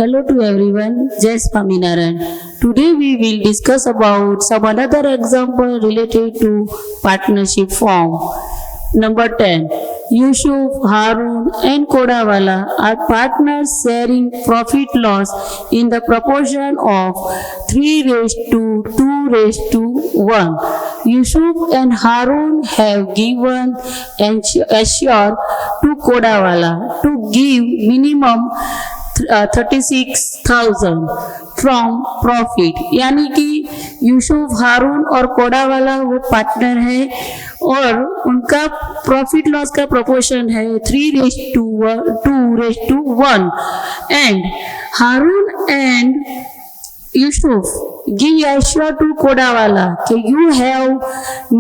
Hello to everyone, Jai Swaminarayan. Today we will discuss about some another example related to partnership form. Number 10. Yusuf, Harun and Kodawala are partners sharing profit loss in the proportion of 3:2:1. Yusuf and Harun have given assured to Kodawala to give minimum 36,000 from profit, यानी कि यूसुफ, हारून और कोडावाला वो partner है और उनका profit loss का proportion है 3:2:1 and Haroon and Yusuf give assure to Kodawala कि यू हैव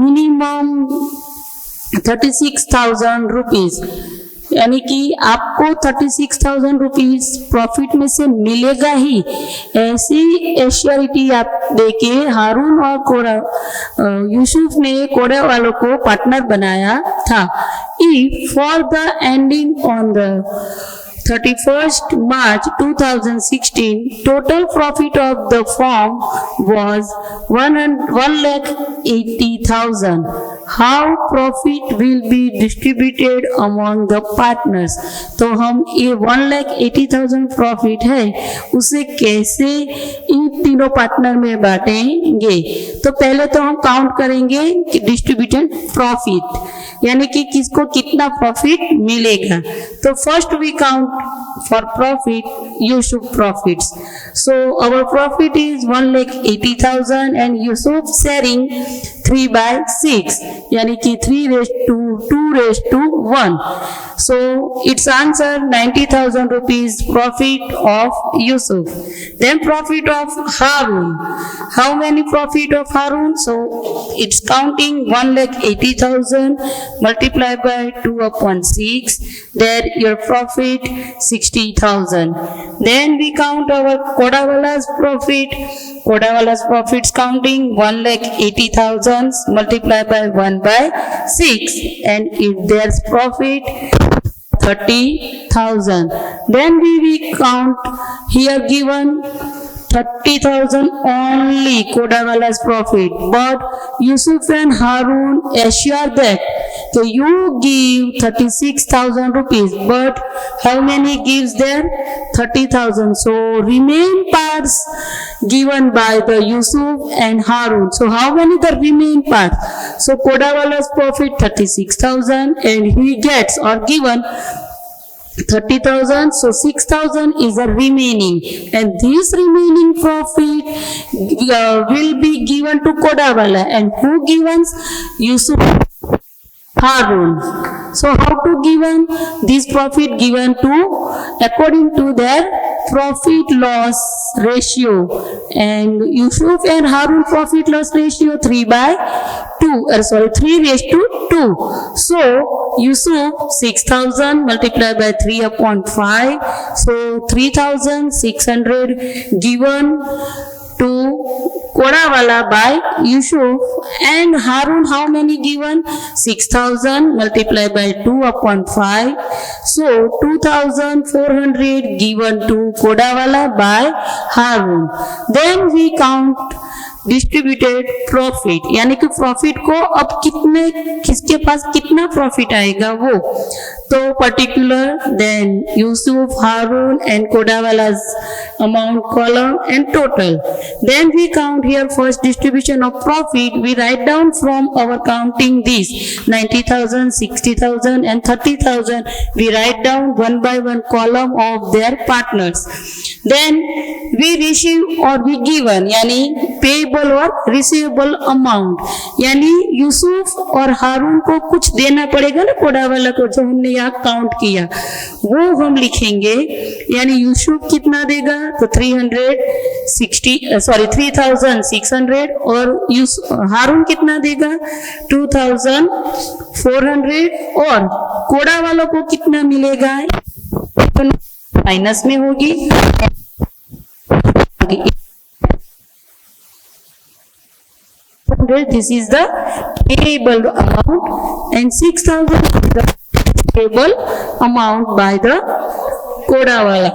मिनिमम 36,000 रुपीज, यानी कि आपको 36,000 रुपीज प्रॉफिट में से मिलेगा ही, ऐसी एश्योरिटी आप देके हारून और यूसुफ ने कोड़ा वालों को पार्टनर बनाया था. If for the ending on the 31st March 2016, total profit of the firm was 1,80,000. How profit will be distributed among the partners? तो हम ये 1,80,000 प्रॉफिट है उसे कैसे इन तीनों पार्टनर में बांटेंगे? तो पहले तो हम काउंट करेंगे कि डिस्ट्रीब्यूटेड प्रॉफिट, यानी कि किसको कितना प्रॉफिट मिलेगा. तो first we count for profit Yusuf profits. So our profit is 1,80,000 and Yusuf sharing 3/6, yani ki 3:2:1. So its answer 90,000 rupees profit of Yusuf. Then profit of Harun. How many profit of Harun? So it's counting 1,80,000 multiplied by 2/6. There your profit 60,000. Then we count our Kodawala's profit. Kodawala's profits counting 1,80,000 multiplied by 1/6, and if there's profit 30,000. Then we count here given 30,000 only Kodawala's profit, but Yusuf and Harun assure that so you give 36,000 rupees, but how many gives there? 30,000. So remain parts given by the Yusuf and Harun. So how many the remain parts? So Kodawala's profit 36,000 and he gets or given 30,000, so 6,000 is the remaining, and this remaining profit will be given to Kodawala, and who given? Yusuf, Harun. So how to given this profit? Given to according to their profit loss ratio, and Yusuf and Harun profit loss ratio 3:2. So Yusuf 6,000 multiplied by 3/5, so 3,600 given to Kodawala by Yusuf, and Harun how many given? 6,000 multiplied by 2/5, so 2,400 given to Kodawala by Harun. Then we count distributed profit, यानी कि profit को अब कितने किसके पास कितना profit आएगा वो तो particular. Then Yusuf, Haroon and कोडावाला's amount column and total. Then we count here first distribution of profit. We write down from our counting these 90,000, 60,000 and 30,000. We write down one by one column of their partners. Then we receive or we given, यानी payable और receivable amount, यानी यूसुफ और हारून को कुछ देना पड़ेगा ना कोडावाला को, जो हमने यहाँ काउंट किया वो हम लिखेंगे. यानी यूसुफ कितना देगा तो 3,600 और हारून कितना देगा 2,400 और कोड़ा वालों को कितना मिलेगा माइनस में होगी. This is the payable amount and 6,000 is the payable amount by the Kodawala.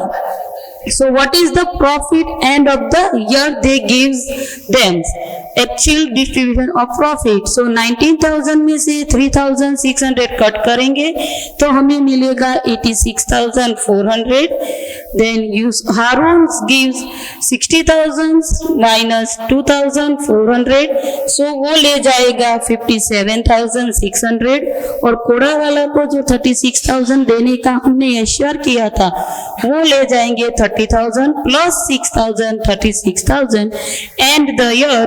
So what is the profit end of the year they gives them? Actual distribution of profit. So 19,000 में से 3,600 cut करेंगे तो हमें मिलेगा 86,400. Then Harun gives 60,000 minus 2,400. So वो ले जाएगा 57,600 और कोड़ा वाला को जो 36,000 देने का हमने एश्योर किया था वो ले जाएंगे 30,000 plus 6,000 36,000 and the year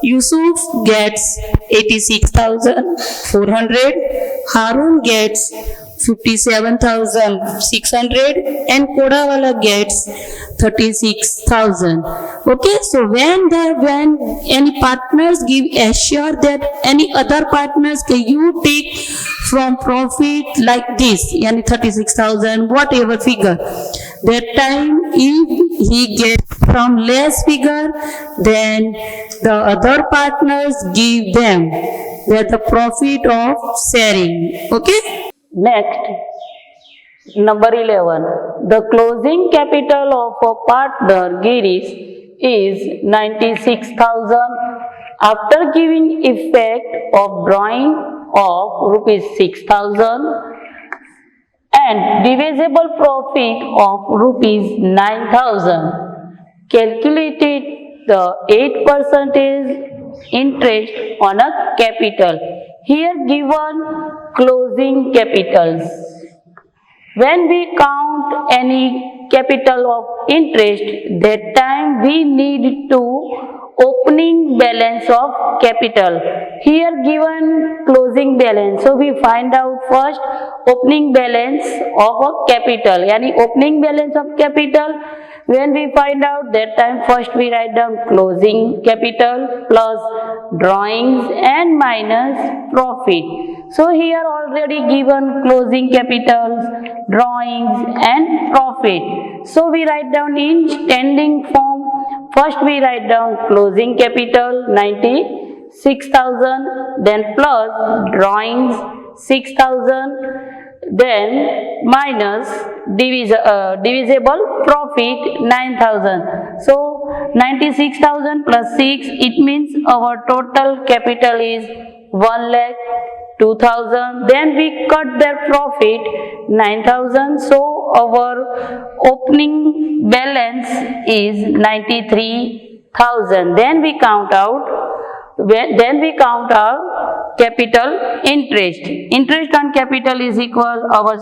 Yusuf gets 86,400, Harun gets 57,600 and Kodawala gets 36,000. Okay, so when any partners give assure that any other partners can you take from profit like this, yani 36,000 whatever figure, that time if he gets from less figure, then the other partners give them that the profit of sharing. Okay. Next, number 11. The closing capital of a partner Girish is 96,000. After giving effect of drawing of rupees 6,000 and divisible profit of rupees 9,000, calculated the 8% interest on a capital. Here given closing capitals. When we count any capital of interest, that time we need to opening balance of capital. Here given closing balance. So we find out first opening balance of a capital. Yani opening balance of capital. When we find out that time first we write down closing capital plus drawings and minus profit. So here already given closing capitals, drawings and profit. So we write down in standing form. First we write down closing capital 96,000, then plus drawings 6,000, then minus divisible profit 9,000. So 96,000 plus 6, it means our total capital is 1,02,000. Then we cut their profit 9,000. So our opening balance is 93,000. Then we count out capital interest. Interest on capital is equal our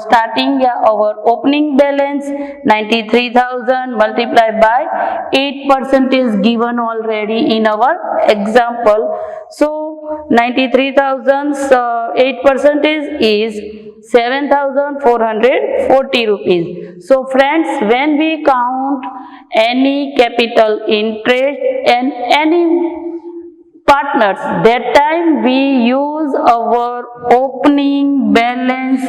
opening balance 93,000 multiplied by 8% is given already in our example. So 93,000 8% is 7,440 rupees. So friends, when we count any capital interest and any partners, that time we use our opening balance,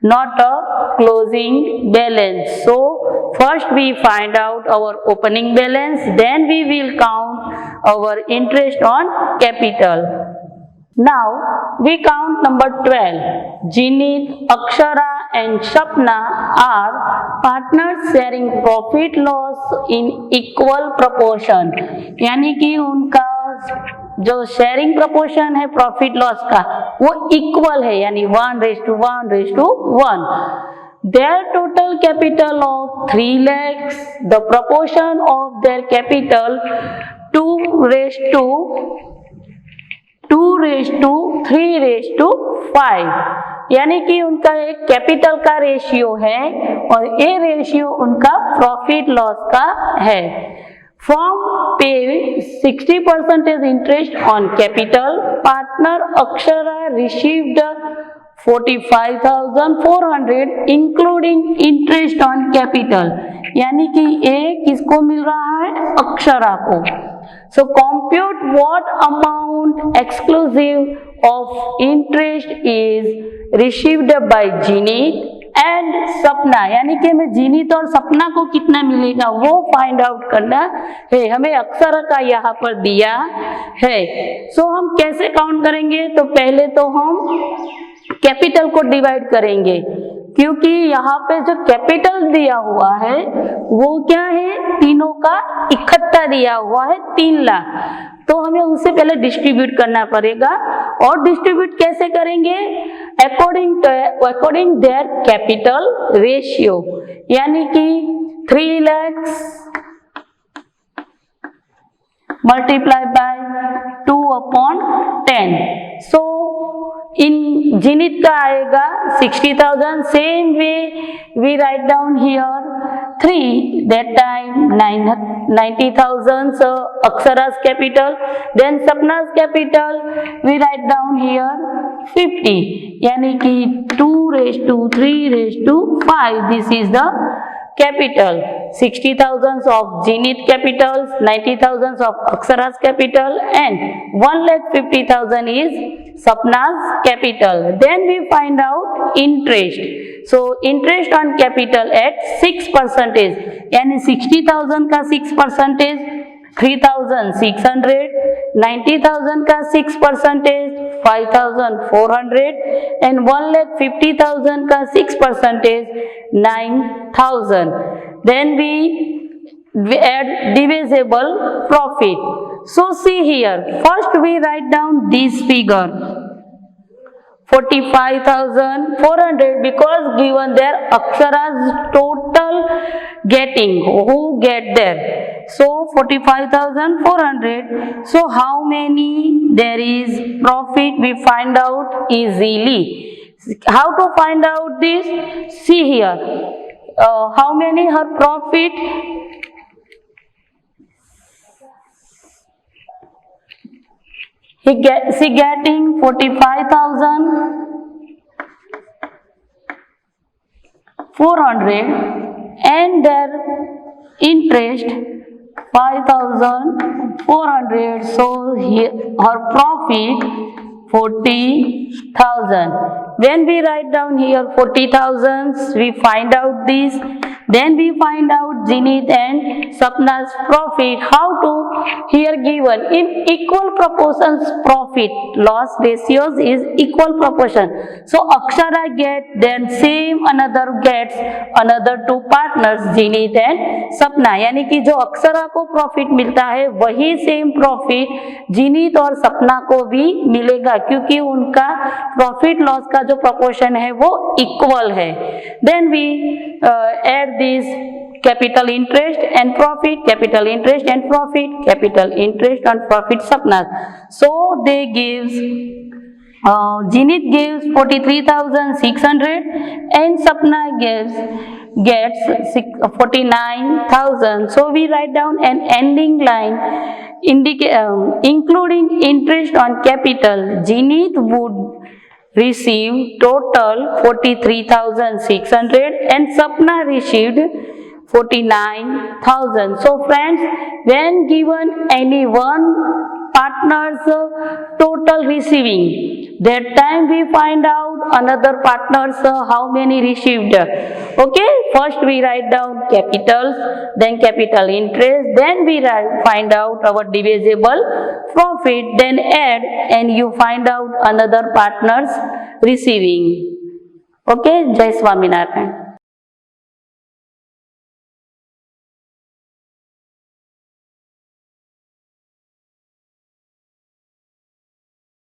not a closing balance. So first we find out our opening balance, then we will count our interest on capital. Now we count number 12. Jinit, Akshara and Shapna are partners sharing profit loss in equal proportion. यानी कि उनका जो sharing proportion है profit loss का वो equal है, यानी 1:1:1. Their total capital of 3 lakhs, the proportion of their capital 2:3:5, यानी कि उनका एक कैपिटल का रेशियो है और ये रेशियो उनका प्रॉफिट लॉस का है. Firm pay 60% interest on capital. Partner Akshara received 45,400 including interest on capital. यानी कि ये किसको मिल रहा है? अक्षरा को. So compute what amount exclusive of interest is received by Jinit and सपना, यानी कि हमें जीनित और सपना को कितना मिलेगा वो फाइंड आउट करना है. हमें अक्षर का यहाँ पर दिया है. सो हम कैसे काउंट करेंगे? तो पहले तो हम कैपिटल को डिवाइड करेंगे. क्योंकि यहाँ पे जो कैपिटल दिया हुआ है वो क्या है, तीनों का इकट्ठा दिया हुआ है 3 लाख, तो हमें उसे पहले डिस्ट्रीब्यूट करना पड़ेगा। और डिस्ट्रीब्यूट कैसे करेंगे, अकॉर्डिंग देयर कैपिटल रेशियो, यानी कि 3 लाख multiply by 2/10। सो इन जिनित का आएगा 60,000, same way we write down here 3, that time 90,000 Akshara's capital, then Sapna's capital we write down here 50, यानी कि 2:3:5, this is the capital, 60,000 of Zenith capitals, 90,000 of Akshara's capital, and 1,50,000 is Sapna's capital. Then we find out interest. So interest on capital at 6%, यानी 60,000 का 6%, 3,600, 90,000 का 6%, 5,400, and 1,50,000 का 6%, 9,000. Then we add divisible profit. So see here, first we write down this figure 45,400, because given there Akshara's total getting, who get there, so 45,400. So how many there is profit, we find out easily. How to find out this? See here, how many her profit, she getting 45,400, and their interest 5,400, so here her profit 40,000. When we write down here 40,000, we find out this. Then we find out Zenith and Sapna's profit. How to? Here given in equal proportions, profit loss ratios is equal proportion. So Akshara get, then same another gets another 2 partners, Zenith and Sapna, यानी कि जो अक्षरा को profit मिलता है वही same profit जिनीत और सपना को भी मिलेगा, क्योंकि उनका प्रॉफिट लॉस का जो प्रोपोर्शन है वो इक्वल है। Then we add this capital interest and profit, capital interest and profit, capital interest and profit Sapna. So they gives Zenith gives 43,600 and Sapna gets 49,000. So we write down an ending line including interest on capital. Zenith would receive total 43,600 and Sapna received 49,000. So friends, when given any one partner's total receiving, that time we find out another partner's how many received. Okay, first we write down capitals, then capital interest, then we find out our divisible profit, then add and you find out another partner's receiving. Okay, Jai Swaminarayan.